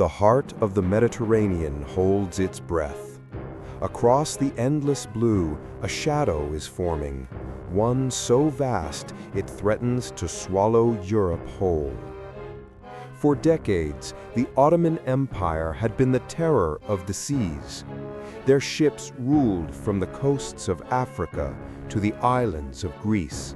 The heart of the Mediterranean holds its breath. Across the endless blue, a shadow is forming, one so vast it threatens to swallow Europe whole. For decades, the Ottoman Empire had been the terror of the seas. Their ships ruled from the coasts of Africa to the islands of Greece.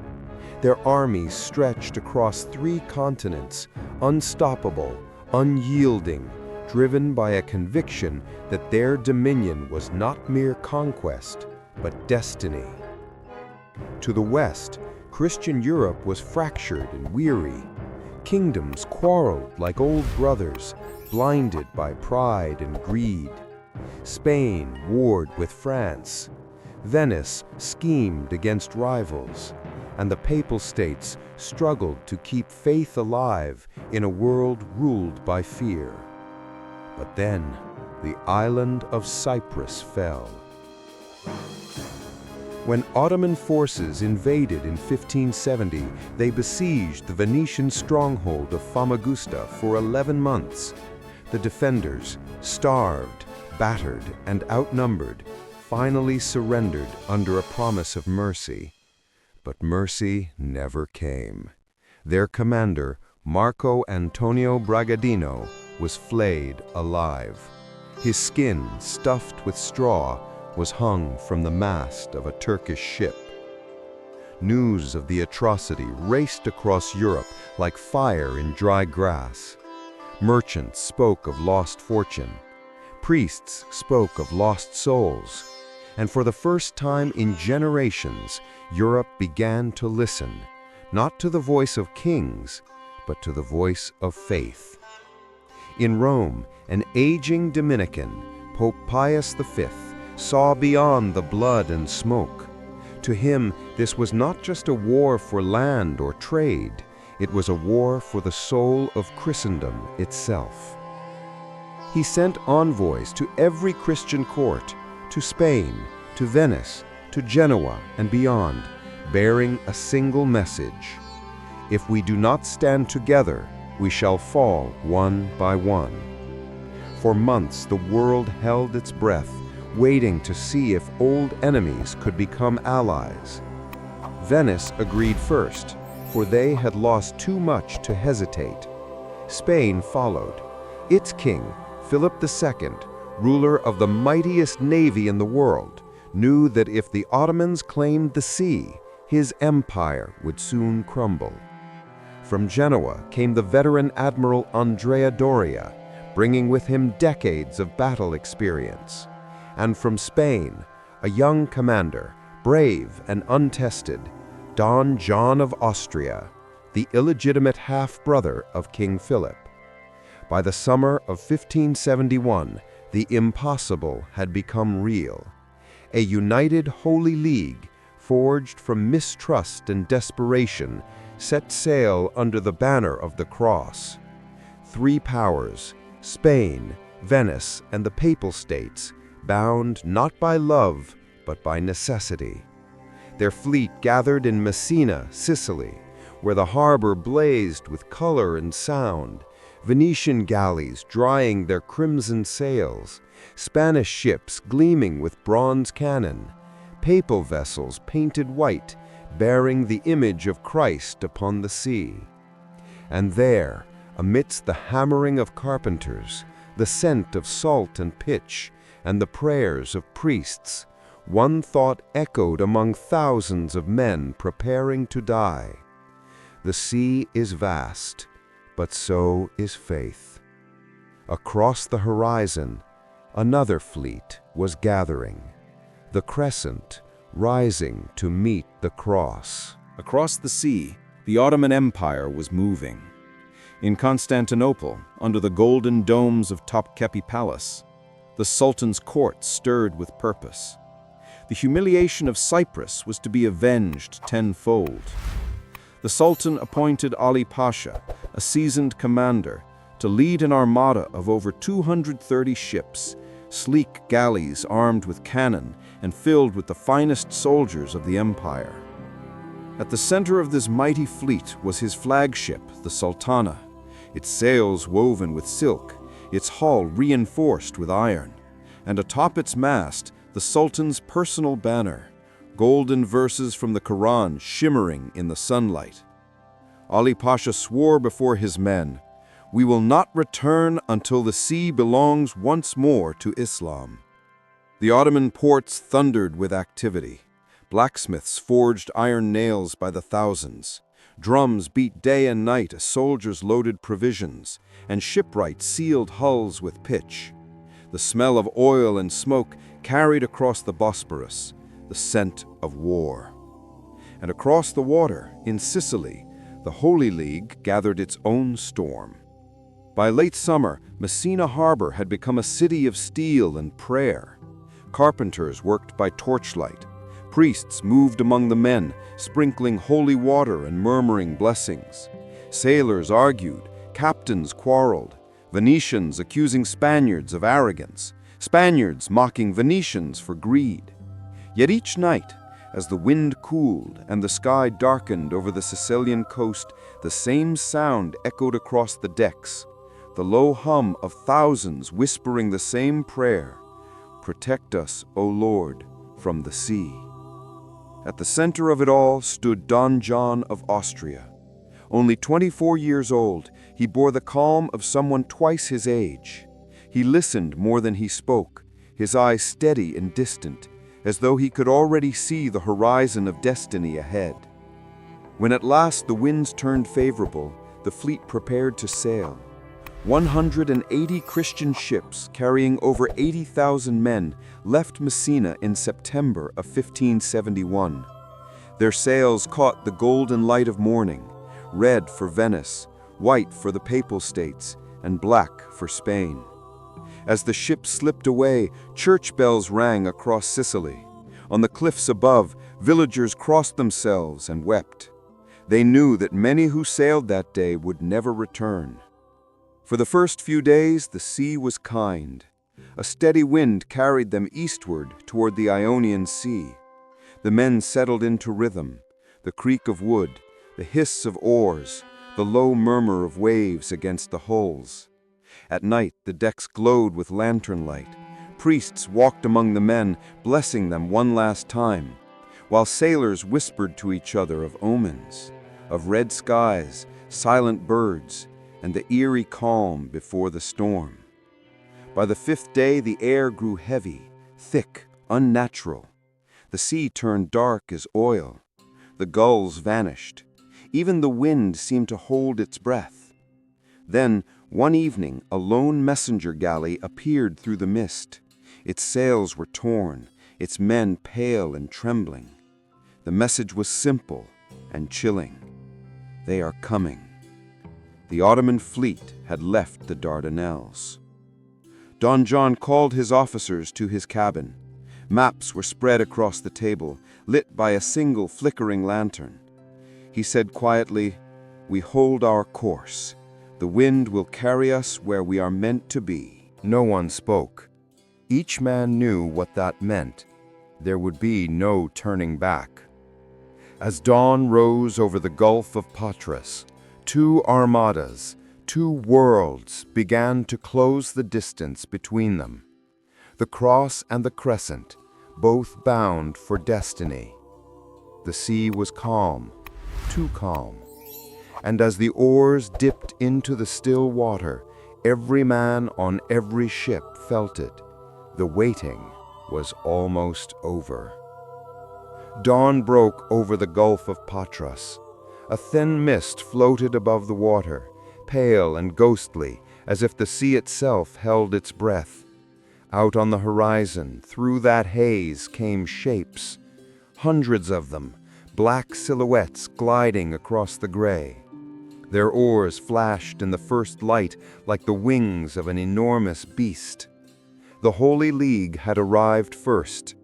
Their armies stretched across 3 continents, unstoppable, unyielding, driven by a conviction that their dominion was not mere conquest, but destiny. To the west, Christian Europe was fractured and weary. Kingdoms quarreled like old brothers, blinded by pride and greed. Spain warred with France. Venice schemed against rivals. And the Papal States struggled to keep faith alive in a world ruled by fear. But then, the island of Cyprus fell. When Ottoman forces invaded in 1570, they besieged the Venetian stronghold of Famagusta for 11 months. The defenders, starved, battered, and outnumbered, finally surrendered under a promise of mercy. But mercy never came. Their commander, Marco Antonio Bragadino, was flayed alive. His skin, stuffed with straw, was hung from the mast of a Turkish ship. News of the atrocity raced across Europe like fire in dry grass. Merchants spoke of lost fortune. Priests spoke of lost souls. And for the first time in generations, Europe began to listen, not to the voice of kings, but to the voice of faith. In Rome, an aging Dominican, Pope Pius V, saw beyond the blood and smoke. To him, this was not just a war for land or trade, it was a war for the soul of Christendom itself. He sent envoys to every Christian court, to Spain, to Venice, to Genoa, and beyond, bearing a single message. If we do not stand together, we shall fall one by one. For months the world held its breath, waiting to see if old enemies could become allies. Venice agreed first, for they had lost too much to hesitate. Spain followed. Its king, Philip II, ruler of the mightiest navy in the world, knew that if the Ottomans claimed the sea, his empire would soon crumble. From Genoa came the veteran Admiral Andrea Doria, bringing with him decades of battle experience. And from Spain, a young commander, brave and untested, Don John of Austria, the illegitimate half-brother of King Philip. By the summer of 1571, the impossible had become real. A united Holy League, forged from mistrust and desperation, set sail under the banner of the cross. 3 powers, Spain, Venice, and the Papal States, bound not by love, but by necessity. Their fleet gathered in Messina, Sicily, where the harbor blazed with color and sound, Venetian galleys drying their crimson sails, Spanish ships gleaming with bronze cannon, papal vessels painted white, bearing the image of Christ upon the sea. And there, amidst the hammering of carpenters, the scent of salt and pitch, and the prayers of priests, one thought echoed among thousands of men preparing to die. The sea is vast, but so is faith. Across the horizon, another fleet was gathering, the crescent rising to meet the cross. Across the sea, the Ottoman Empire was moving. In Constantinople, under the golden domes of Topkapi Palace, the Sultan's court stirred with purpose. The humiliation of Cyprus was to be avenged tenfold. The Sultan appointed Ali Pasha, a seasoned commander, to lead an armada of over 230 ships, sleek galleys armed with cannon and filled with the finest soldiers of the empire. At the center of this mighty fleet was his flagship, the Sultana, its sails woven with silk, its hull reinforced with iron, and atop its mast, the Sultan's personal banner, golden verses from the Quran shimmering in the sunlight. Ali Pasha swore before his men, "We will not return until the sea belongs once more to Islam." The Ottoman ports thundered with activity. Blacksmiths forged iron nails by the thousands. Drums beat day and night as soldiers loaded provisions, and shipwrights sealed hulls with pitch. The smell of oil and smoke carried across the Bosporus, the scent of war. And across the water, in Sicily, the Holy League gathered its own storm. By late summer, Messina harbor had become a city of steel and prayer. Carpenters worked by torchlight. Priests moved among the men, sprinkling holy water and murmuring blessings. Sailors argued, captains quarreled, Venetians accusing Spaniards of arrogance, Spaniards mocking Venetians for greed. Yet each night, as the wind cooled and the sky darkened over the Sicilian coast, the same sound echoed across the decks, the low hum of thousands whispering the same prayer, "Protect us, O Lord, from the sea." At the center of it all stood Don John of Austria. Only 24 years old, he bore the calm of someone twice his age. He listened more than he spoke, his eyes steady and distant, as though he could already see the horizon of destiny ahead. When at last the winds turned favorable, the fleet prepared to sail. 180 Christian ships carrying over 80,000 men left Messina in September of 1571. Their sails caught the golden light of morning, red for Venice, white for the Papal States, and black for Spain. As the ships slipped away, church bells rang across Sicily. On the cliffs above, villagers crossed themselves and wept. They knew that many who sailed that day would never return. For the first few days, the sea was kind. A steady wind carried them eastward toward the Ionian Sea. The men settled into rhythm, the creak of wood, the hiss of oars, the low murmur of waves against the hulls. At night, the decks glowed with lantern light. Priests walked among the men, blessing them one last time, while sailors whispered to each other of omens, of red skies, silent birds, and the eerie calm before the storm. By the fifth day, the air grew heavy, thick, unnatural. The sea turned dark as oil. The gulls vanished. Even the wind seemed to hold its breath. Then, one evening, a lone messenger galley appeared through the mist. Its sails were torn, its men pale and trembling. The message was simple and chilling. They are coming. The Ottoman fleet had left the Dardanelles. Don John called his officers to his cabin. Maps were spread across the table, lit by a single flickering lantern. He said quietly, "We hold our course. The wind will carry us where we are meant to be." No one spoke. Each man knew what that meant. There would be no turning back. As dawn rose over the Gulf of Patras, two armadas, two worlds began to close the distance between them. The Cross and the Crescent, both bound for destiny. The sea was calm, too calm. And as the oars dipped into the still water, every man on every ship felt it. The waiting was almost over. Dawn broke over the Gulf of Patras. A thin mist floated above the water, pale and ghostly, as if the sea itself held its breath. Out on the horizon, through that haze, came shapes. Hundreds of them, black silhouettes gliding across the gray. Their oars flashed in the first light like the wings of an enormous beast. The Holy League had arrived first.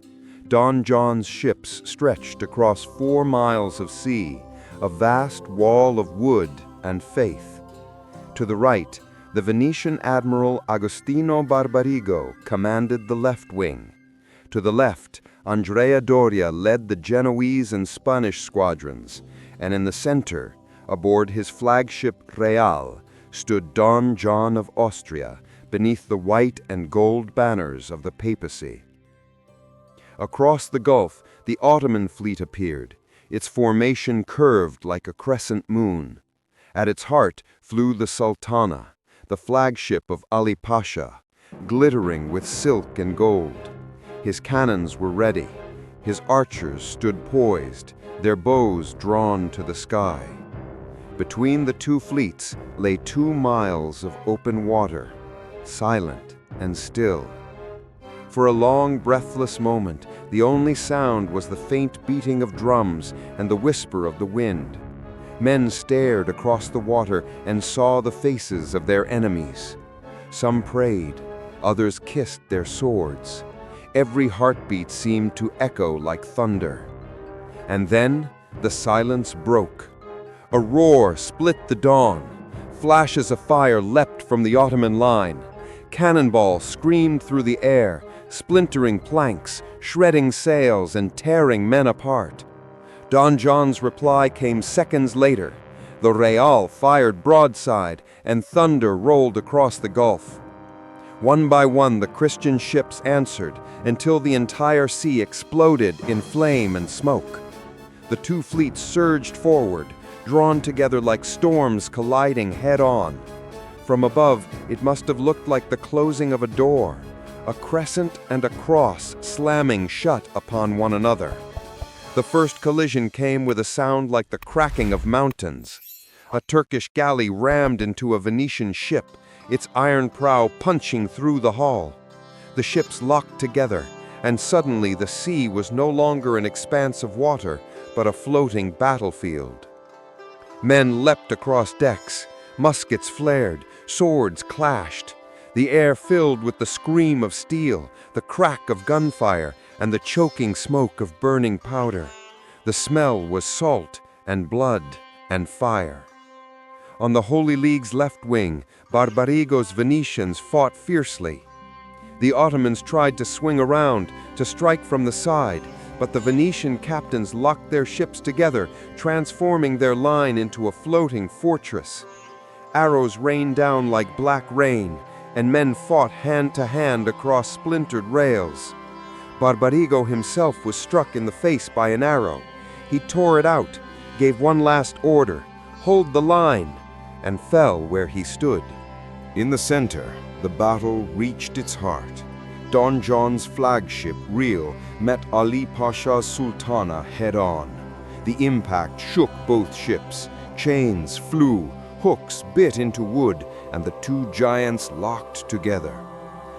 Don John's ships stretched across 4 miles of sea, a vast wall of wood and faith. To the right, the Venetian Admiral Agostino Barbarigo commanded the left wing. To the left, Andrea Doria led the Genoese and Spanish squadrons, and in the center, aboard his flagship Real, stood Don John of Austria, beneath the white and gold banners of the papacy. Across the Gulf, the Ottoman fleet appeared, its formation curved like a crescent moon. At its heart flew the Sultana, the flagship of Ali Pasha, glittering with silk and gold. His cannons were ready. His archers stood poised, their bows drawn to the sky. Between the two fleets lay 2 miles of open water, silent and still. For a long, breathless moment, the only sound was the faint beating of drums and the whisper of the wind. Men stared across the water and saw the faces of their enemies. Some prayed, others kissed their swords. Every heartbeat seemed to echo like thunder. And then the silence broke. A roar split the dawn. Flashes of fire leapt from the Ottoman line. Cannonballs screamed through the air, splintering planks, shredding sails, and tearing men apart. Don John's reply came seconds later. The Real fired broadside, and thunder rolled across the Gulf. One by one, the Christian ships answered, until the entire sea exploded in flame and smoke. The two fleets surged forward, drawn together like storms colliding head-on. From above, it must have looked like the closing of a door, a crescent and a cross slamming shut upon one another. The first collision came with a sound like the cracking of mountains. A Turkish galley rammed into a Venetian ship, its iron prow punching through the hull. The ships locked together, and suddenly the sea was no longer an expanse of water, but a floating battlefield. Men leapt across decks, muskets flared, swords clashed. The air filled with the scream of steel, the crack of gunfire, and the choking smoke of burning powder. The smell was salt and blood and fire. On the Holy League's left wing, Barbarigo's Venetians fought fiercely. The Ottomans tried to swing around, to strike from the side, but the Venetian captains locked their ships together, transforming their line into a floating fortress. Arrows rained down like black rain, and men fought hand to hand across splintered rails. Barbarigo himself was struck in the face by an arrow. He tore it out, gave one last order, "Hold the line," and fell where he stood. In the center, the battle reached its heart. Don John's flagship, Real, met Ali Pasha's Sultana head-on. The impact shook both ships. Chains flew, hooks bit into wood, and the two giants locked together.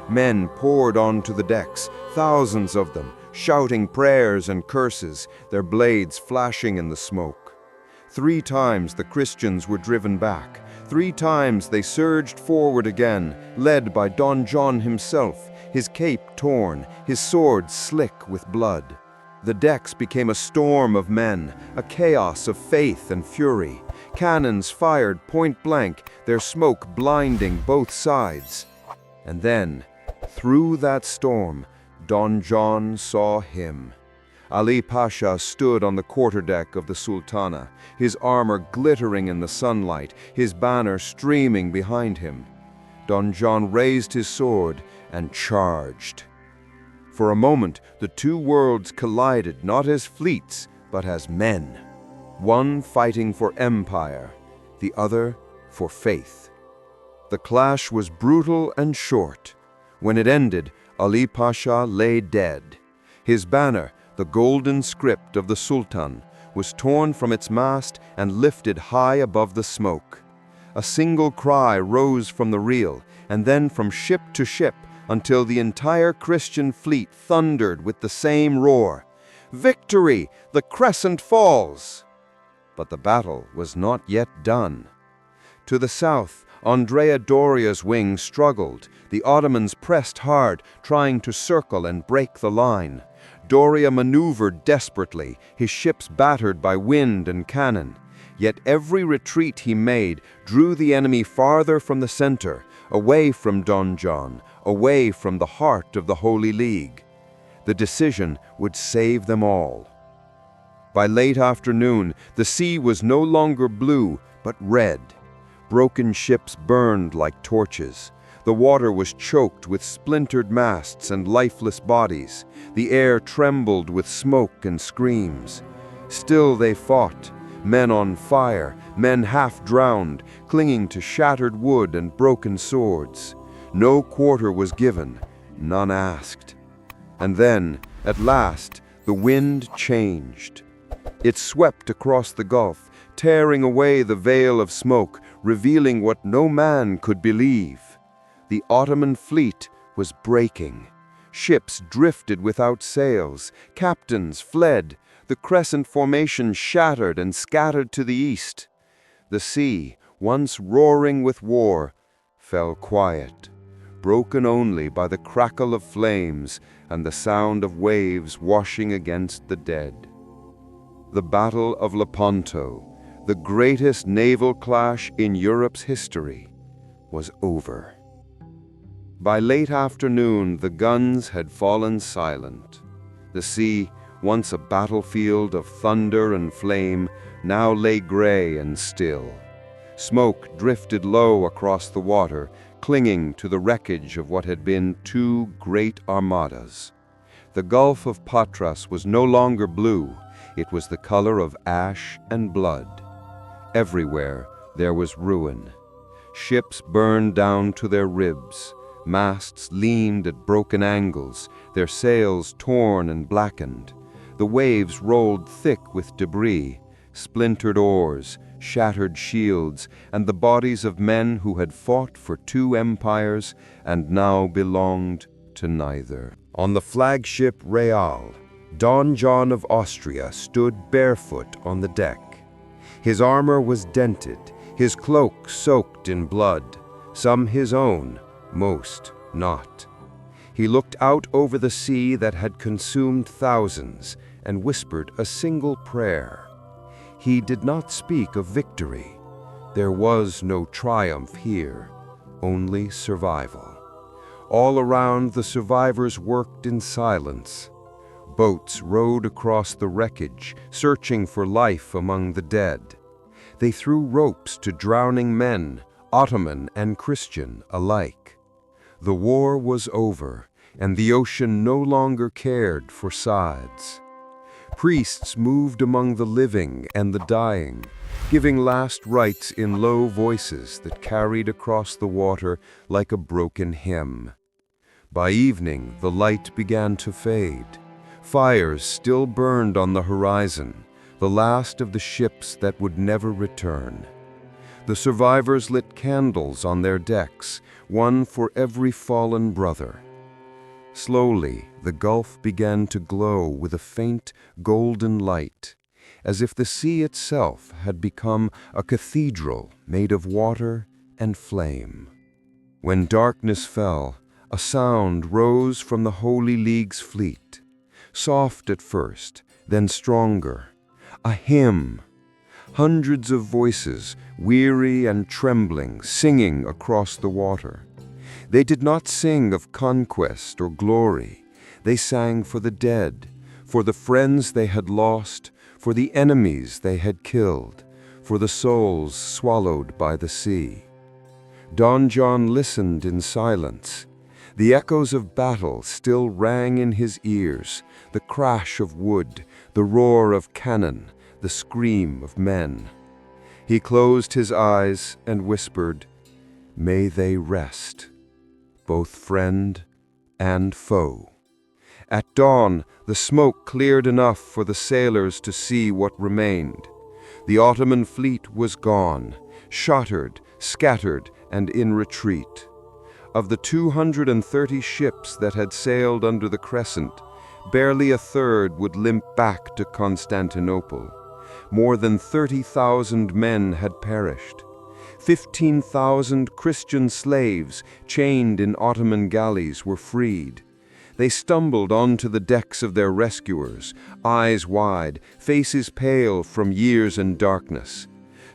Men poured onto the decks, thousands of them, shouting prayers and curses, their blades flashing in the smoke. 3 times the Christians were driven back. 3 times they surged forward again, led by Don John himself, his cape torn, his sword slick with blood. The decks became a storm of men, a chaos of faith and fury. Cannons fired point blank, their smoke blinding both sides. And then, through that storm, Don John saw him. Ali Pasha stood on the quarterdeck of the Sultana, his armor glittering in the sunlight, his banner streaming behind him. Don John raised his sword and charged. For a moment, the two worlds collided not as fleets, but as men. One fighting for empire, the other for faith. The clash was brutal and short. When it ended, Ali Pasha lay dead. His banner, the golden script of the Sultan, was torn from its mast and lifted high above the smoke. A single cry rose from the Real, and then from ship to ship, until the entire Christian fleet thundered with the same roar. "Victory! The crescent falls!" But the battle was not yet done. To the south, Andrea Doria's wing struggled. The Ottomans pressed hard, trying to circle and break the line. Doria maneuvered desperately, his ships battered by wind and cannon. Yet every retreat he made drew the enemy farther from the center, away from Don John, away from the heart of the Holy League. The decision would save them all. By late afternoon, the sea was no longer blue, but red. Broken ships burned like torches. The water was choked with splintered masts and lifeless bodies. The air trembled with smoke and screams. Still they fought, men on fire, men half drowned, clinging to shattered wood and broken swords. No quarter was given, none asked. And then, at last, the wind changed. It swept across the gulf, tearing away the veil of smoke, revealing what no man could believe. The Ottoman fleet was breaking. Ships drifted without sails, captains fled, the crescent formation shattered and scattered to the east. The sea, once roaring with war, fell quiet, broken only by the crackle of flames and the sound of waves washing against the dead. The Battle of Lepanto, the greatest naval clash in Europe's history, was over. By late afternoon, the guns had fallen silent. The sea, once a battlefield of thunder and flame, now lay gray and still. Smoke drifted low across the water, clinging to the wreckage of what had been two great armadas. The Gulf of Patras was no longer blue, it was the color of ash and blood. Everywhere there was ruin. Ships burned down to their ribs. Masts leaned at broken angles, their sails torn and blackened. The waves rolled thick with debris, splintered oars, shattered shields, and the bodies of men who had fought for two empires and now belonged to neither. On the flagship Real, Don John of Austria stood barefoot on the deck. His armor was dented, his cloak soaked in blood, some his own, most not. He looked out over the sea that had consumed thousands and whispered a single prayer. He did not speak of victory. There was no triumph here, only survival. All around, the survivors worked in silence. Boats rowed across the wreckage, searching for life among the dead. They threw ropes to drowning men, Ottoman and Christian alike. The war was over, and the ocean no longer cared for sides. Priests moved among the living and the dying, giving last rites in low voices that carried across the water like a broken hymn. By evening, the light began to fade. Fires still burned on the horizon, the last of the ships that would never return. The survivors lit candles on their decks, one for every fallen brother. Slowly, the gulf began to glow with a faint, golden light, as if the sea itself had become a cathedral made of water and flame. When darkness fell, a sound rose from the Holy League's fleet, soft at first, then stronger, a hymn. Hundreds of voices, weary and trembling, singing across the water. They did not sing of conquest or glory. They sang for the dead, for the friends they had lost, for the enemies they had killed, for the souls swallowed by the sea. Don John listened in silence. The echoes of battle still rang in his ears, the crash of wood, the roar of cannon, the scream of men. He closed his eyes and whispered, "May they rest, both friend and foe." At dawn, the smoke cleared enough for the sailors to see what remained. The Ottoman fleet was gone, shattered, scattered, and in retreat. Of the 230 ships that had sailed under the crescent, barely a third would limp back to Constantinople. More than 30,000 men had perished. 15,000 Christian slaves, chained in Ottoman galleys, were freed. They stumbled onto the decks of their rescuers, eyes wide, faces pale from years and darkness.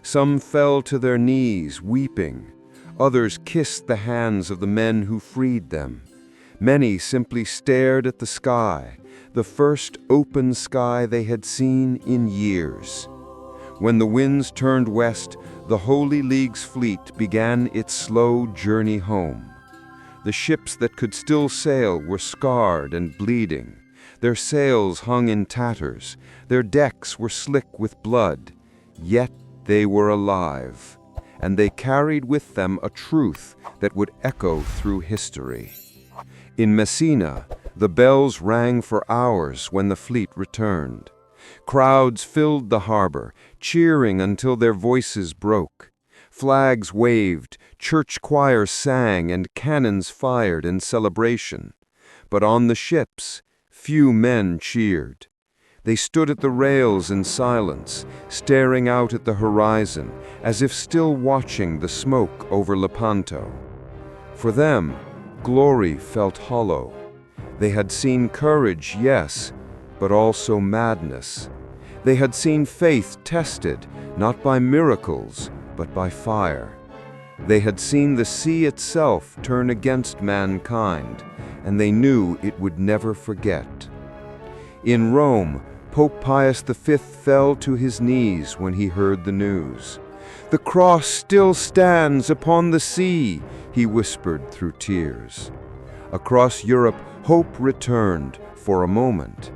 Some fell to their knees, weeping. Others kissed the hands of the men who freed them. Many simply stared at the sky, the first open sky they had seen in years. When the winds turned west, the Holy League's fleet began its slow journey home. The ships that could still sail were scarred and bleeding. Their sails hung in tatters, their decks were slick with blood. Yet they were alive, and they carried with them a truth that would echo through history. In Messina, the bells rang for hours when the fleet returned. Crowds filled the harbor, cheering until their voices broke. Flags waved, church choirs sang, and cannons fired in celebration. But on the ships, few men cheered. They stood at the rails in silence, staring out at the horizon, as if still watching the smoke over Lepanto. For them, glory felt hollow. They had seen courage, yes, but also madness. They had seen faith tested, not by miracles, but by fire. They had seen the sea itself turn against mankind, and they knew it would never forget. In Rome, Pope Pius V fell to his knees when he heard the news. "The cross still stands upon the sea," he whispered through tears. Across Europe, hope returned for a moment.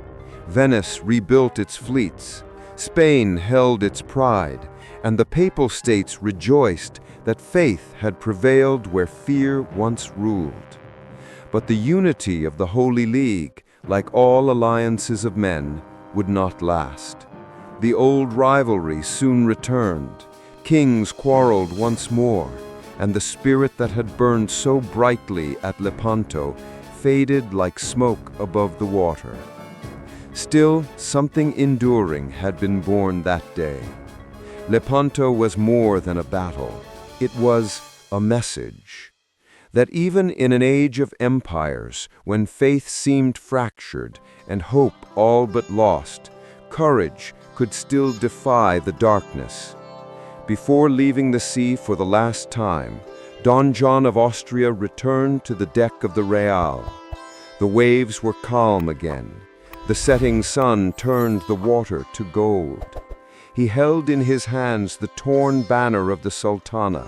Venice rebuilt its fleets, Spain held its pride, and the Papal States rejoiced that faith had prevailed where fear once ruled. But the unity of the Holy League, like all alliances of men, would not last. The old rivalry soon returned. Kings quarreled once more, and the spirit that had burned so brightly at Lepanto faded like smoke above the water. Still, something enduring had been born that day. Lepanto was more than a battle. It was a message. That even in an age of empires, when faith seemed fractured and hope all but lost, courage could still defy the darkness. Before leaving the sea for the last time, Don John of Austria returned to the deck of the Real. The waves were calm again. The setting sun turned the water to gold. He held in his hands the torn banner of the Sultana,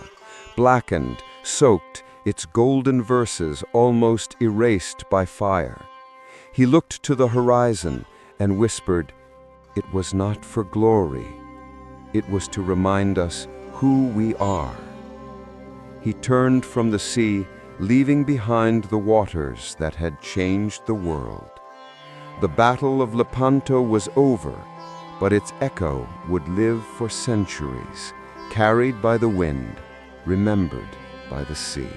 blackened, soaked, its golden verses almost erased by fire. He looked to the horizon and whispered, "It was not for glory. It was to remind us who we are." He turned from the sea, leaving behind the waters that had changed the world. The Battle of Lepanto was over, but its echo would live for centuries, carried by the wind, remembered by the sea.